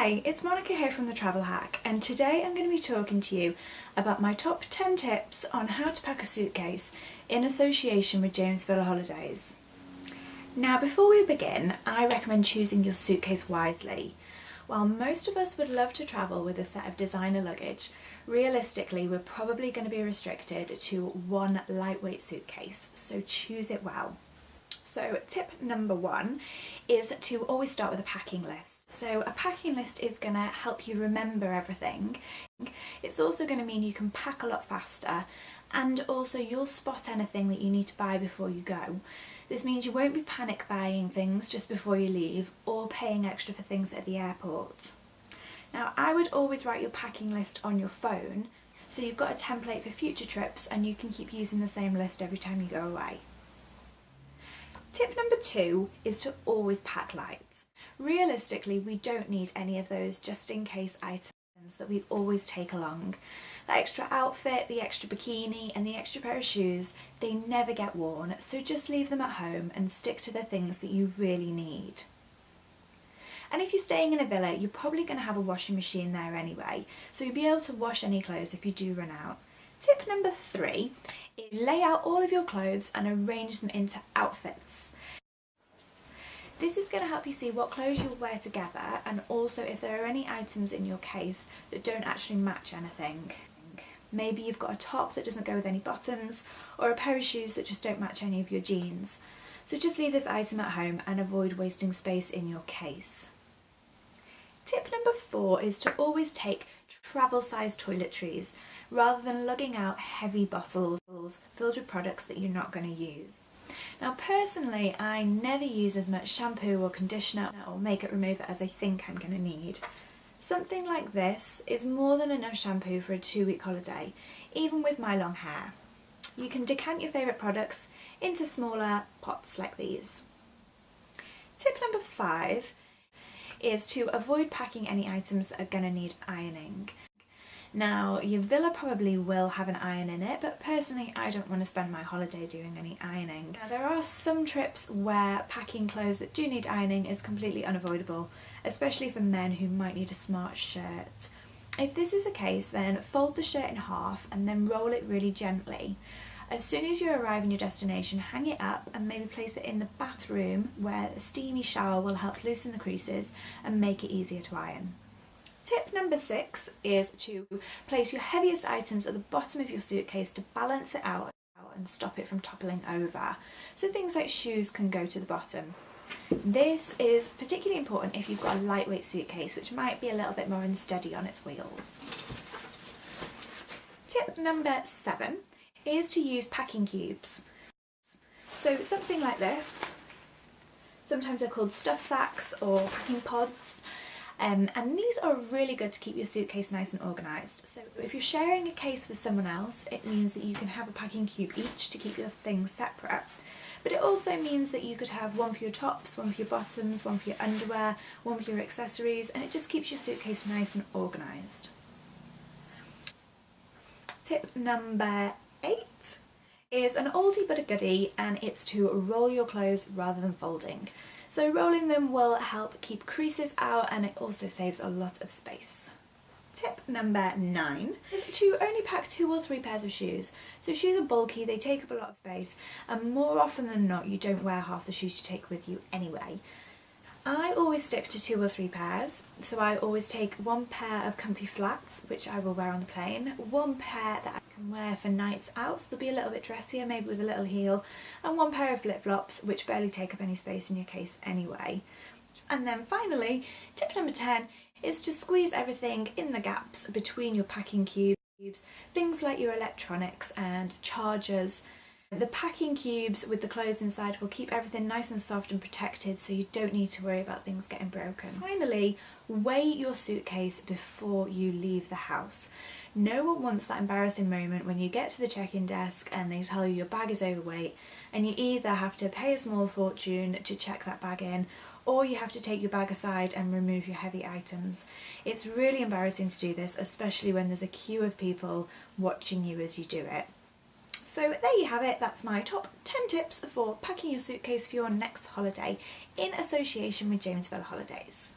Hi, it's Monica here from The Travel Hack, and today I'm going to be talking to you about my top 10 tips on how to pack a suitcase in association with James Villa Holidays. Now, before we begin, I recommend choosing your suitcase wisely. While most of us would love to travel with a set of designer luggage, realistically we're probably going to be restricted to one lightweight suitcase, so choose it well. So tip number one is to always start with a packing list. So a packing list is going to help you remember everything. It's also going to mean you can pack a lot faster, and also you'll spot anything that you need to buy before you go. This means you won't be panic buying things just before you leave or paying extra for things at the airport. Now, I would always write your packing list on your phone so you've got a template for future trips and you can keep using the same list every time you go away. Tip number two is to always pack light. Realistically, we don't need any of those just in case items that we always take along. The extra outfit, the extra bikini and the extra pair of shoes, they never get worn, so just leave them at home and stick to the things that you really need. And if you're staying in a villa, you're probably going to have a washing machine there anyway, so you'll be able to wash any clothes if you do run out. Tip number three is lay out all of your clothes and arrange them into outfits. This is going to help you see what clothes you'll wear together, and also if there are any items in your case that don't actually match anything. Maybe you've got a top that doesn't go with any bottoms, or a pair of shoes that just don't match any of your jeans. So just leave this item at home and avoid wasting space in your case. Tip number four is to always take travel-sized toiletries rather than lugging out heavy bottles filled with products that you're not going to use. Now, personally, I never use as much shampoo or conditioner or makeup remover as I think I'm going to need. Something like this is more than enough shampoo for a 2-week holiday, even with my long hair. You can decant your favourite products into smaller pots like these. Tip number five is to avoid packing any items that are going to need ironing. Now, your villa probably will have an iron in it, but personally I don't want to spend my holiday doing any ironing. Now, there are some trips where packing clothes that do need ironing is completely unavoidable, especially for men who might need a smart shirt. If this is the case, then fold the shirt in half and then roll it really gently. As soon as you arrive in your destination, hang it up and maybe place it in the bathroom where a steamy shower will help loosen the creases and make it easier to iron. Tip number six is to place your heaviest items at the bottom of your suitcase to balance it out and stop it from toppling over. So things like shoes can go to the bottom. This is particularly important if you've got a lightweight suitcase, which might be a little bit more unsteady on its wheels. Tip number seven is to use packing cubes. So something like this. Sometimes they're called stuff sacks or packing pods. And these are really good to keep your suitcase nice and organised. So if you're sharing a case with someone else, it means that you can have a packing cube each to keep your things separate. But it also means that you could have one for your tops, one for your bottoms, one for your underwear, one for your accessories, and it just keeps your suitcase nice and organised. Tip number 8 is an oldie but a goodie, and it's to roll your clothes rather than folding. So rolling them will help keep creases out, and it also saves a lot of space. Tip number 9 is to only pack 2 or 3 pairs of shoes. So shoes are bulky, they take up a lot of space, and more often than not you don't wear half the shoes you take with you anyway. I always stick to 2 or 3 pairs, so I always take 1 pair of comfy flats, which I will wear on the plane, 1 pair that I can wear for nights out, so they'll be a little bit dressier, maybe with a little heel, and 1 pair of flip-flops, which barely take up any space in your case anyway. And then finally, tip number 10 is to squeeze everything in the gaps between your packing cubes, things like your electronics and chargers. The packing cubes with the clothes inside will keep everything nice and soft and protected, so you don't need to worry about things getting broken. Finally, weigh your suitcase before you leave the house. No one wants that embarrassing moment when you get to the check-in desk and they tell you your bag is overweight, and you either have to pay a small fortune to check that bag in, or you have to take your bag aside and remove your heavy items. It's really embarrassing to do this, especially when there's a queue of people watching you as you do it. So there you have it, that's my top 10 tips for packing your suitcase for your next holiday in association with James Villa Holidays.